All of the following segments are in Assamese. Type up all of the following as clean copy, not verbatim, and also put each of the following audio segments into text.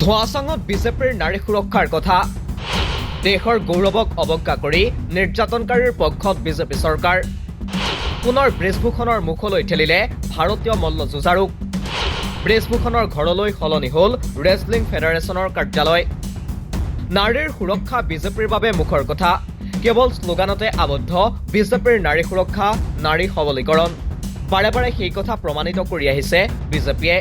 ধোঁৱাচাঙত বিজেপিৰ নাৰী সুৰক্ষাৰ কথা দেশৰ গৌৰৱক অৱজ্ঞা কৰি নিৰ্যাতনকাৰীৰ পক্ষত বিজেপি চৰকাৰ পুনৰ ব্ৰিজভূষণৰ মুখলৈ ঠেলিলে ভাৰতীয় মল্লযুঁজাৰুক ব্ৰিজভূষণৰ ঘৰলৈ সলনি হ'ল ৰেছলিং ফেডাৰেশ্যনৰ কাৰ্যালয় নাৰীৰ সুৰক্ষা বিজেপিৰ বাবে মুখৰ কথা কেৱল শ্লোগানতে আবদ্ধ বিজেপিৰ নাৰী সুৰক্ষা নাৰী সবলীকৰণ বাৰে বাৰে সেই কথা প্ৰমাণিত কৰি আহিছে বিজেপিয়ে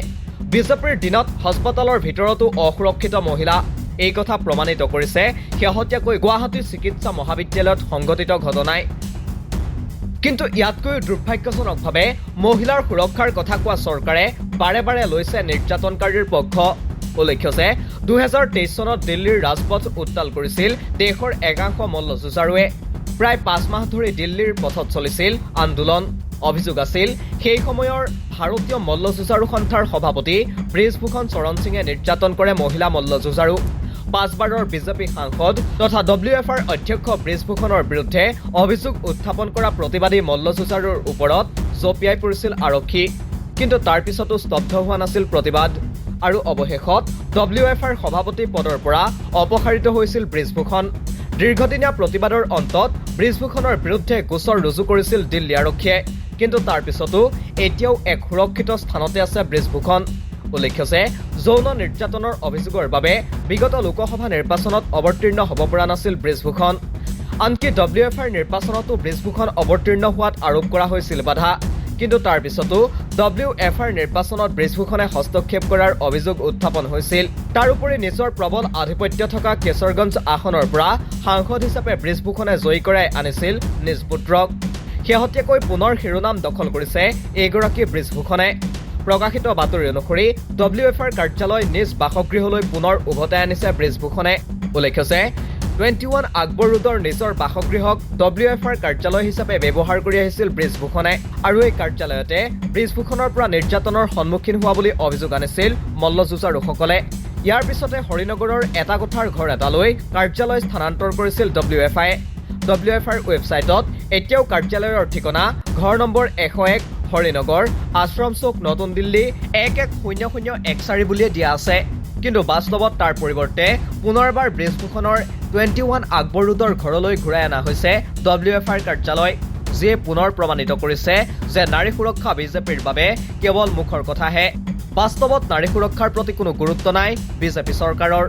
বিজেপিৰ দিনত হস্পিটেলৰ ভিতৰতো অসুৰক্ষিত মহিলা এই কথা প্ৰমাণিত কৰিছে শেহতীয়াকৈ গুৱাহাটী চিকিৎসা মহাবিদ্যালয়ত সংঘটিত ঘটনাই কিন্তু ইয়াতকৈ দুৰ্ভাগ্যজনকভাৱে মহিলাৰ সুৰক্ষাৰ কথা কোৱা চৰকাৰে বাৰে বাৰে লৈছে নিৰ্যাতনকাৰীৰ পক্ষ উল্লেখ্য যে 2023 চনত দিল্লীৰ ৰাজপথ উত্তাল কৰিছিল দেশৰ একাংশ মল্লযুঁজাৰুৱে প্ৰায় 5 মাহ ধৰি দিল্লীৰ পথত চলিছিল আন্দোলন অভিযোগ আছিল সেই সময়ৰ ভাৰতীয় মল্লযুঁজাৰু সন্থাৰ সভাপতি ব্ৰিজভূষণ চৰণ সিঙে নিৰ্যাতন কৰে মহিলা মল্লযুঁজাৰু 5 বাৰৰ বিজেপি সাংসদ তথা WFR অধ্যক্ষ ব্ৰিজভূষণৰ বিৰুদ্ধে অভিযোগ উত্থাপন কৰা প্ৰতিবাদী মল্লযুঁজাৰুৰ ওপৰত জপিয়াই পৰিছিল আৰক্ষী কিন্তু তাৰ পিছতো স্তব্ধ হোৱা নাছিল প্ৰতিবাদ আৰু অৱশেষত WFR সভাপতি পদৰ পৰা অপসাৰিত হৈছিল ব্ৰিজভূষণ দীৰ্ঘদিনীয়া প্ৰতিবাদৰ অন্তত ব্ৰিজভূষণৰ বিৰুদ্ধে গোচৰ ৰুজু কৰিছিল দিল্লী আৰক্ষীয়ে কিন্তু তাৰ পিছতো এতিয়াও এক সুৰক্ষিত স্থানতে আছে ব্ৰিজভূষণ উল্লেখ্য যে যৌন নিৰ্যাতনৰ অভিযোগৰ বাবে বিগত লোকসভা নিৰ্বাচনত অৱতীৰ্ণ হ'ব পৰা নাছিল ব্ৰিজভূষণ আনকি WFR নিৰ্বাচনতো ব্ৰিজভূষণ অৱতীৰ্ণ হোৱাত আৰোপ কৰা হৈছিল বাধা কিন্তু তাৰ পিছতো WFR নিৰ্বাচনত ব্ৰিজভূষণে হস্তক্ষেপ কৰাৰ অভিযোগ উত্থাপন হৈছিল তাৰ উপৰি নিজৰ প্ৰবল আধিপত্য থকা কেশৰগঞ্জ আসনৰ পৰা সাংসদ হিচাপে ব্ৰিজভূষণে জয়ী কৰাই আনিছিল নিজ পুত্ৰক শেহতীয়াকৈ পুনৰ শিৰোনাম দখল কৰিছে এইগৰাকী ব্ৰিজভূষণে প্ৰকাশিত বাতৰি অনুসৰি WFR কাৰ্যালয় নিজ বাসগৃহলৈ পুনৰ উভতাই আনিছে ব্ৰিজভূষণে উল্লেখ্য যে 21 আকবৰ ৰোডৰ নিজৰ বাসগৃহক WFR কাৰ্যালয় হিচাপে ব্যৱহাৰ কৰি আহিছিল ব্ৰিজভূষণে আৰু এই কাৰ্যালয়তে ব্ৰিজভূষণৰ পৰা নিৰ্যাতনৰ সন্মুখীন হোৱা বুলি অভিযোগ আনিছিল মল্লযুঁজাৰুসকলে ইয়াৰ পিছতে হৰিনগৰৰ এটা কোঠাৰ ঘৰ এটালৈ কাৰ্যালয় স্থানান্তৰ কৰিছিল WFR ৱেবছাইটত এতিয়াও কাৰ্যালয়ৰ ঠিকনা ঘৰ নম্বৰ 101 হৰিনগৰ আশ্ৰম চৌক নতুন দিল্লী 110014 বুলিয়ে দিয়া আছে কিন্তু বাস্তৱত তাৰ পৰিৱৰ্তে পুনৰবাৰ ব্ৰিজভূষণৰ 21 আকবৰ ৰোডৰ ঘৰলৈ ঘূৰাই অনা হৈছে WFR কাৰ্যালয় যিয়ে পুনৰ প্ৰমাণিত কৰিছে যে নাৰী সুৰক্ষা বিজেপিৰ বাবে কেৱল মুখৰ কথাহে বাস্তৱত নাৰী সুৰক্ষাৰ প্ৰতি কোনো গুৰুত্ব নাই বিজেপি চৰকাৰৰ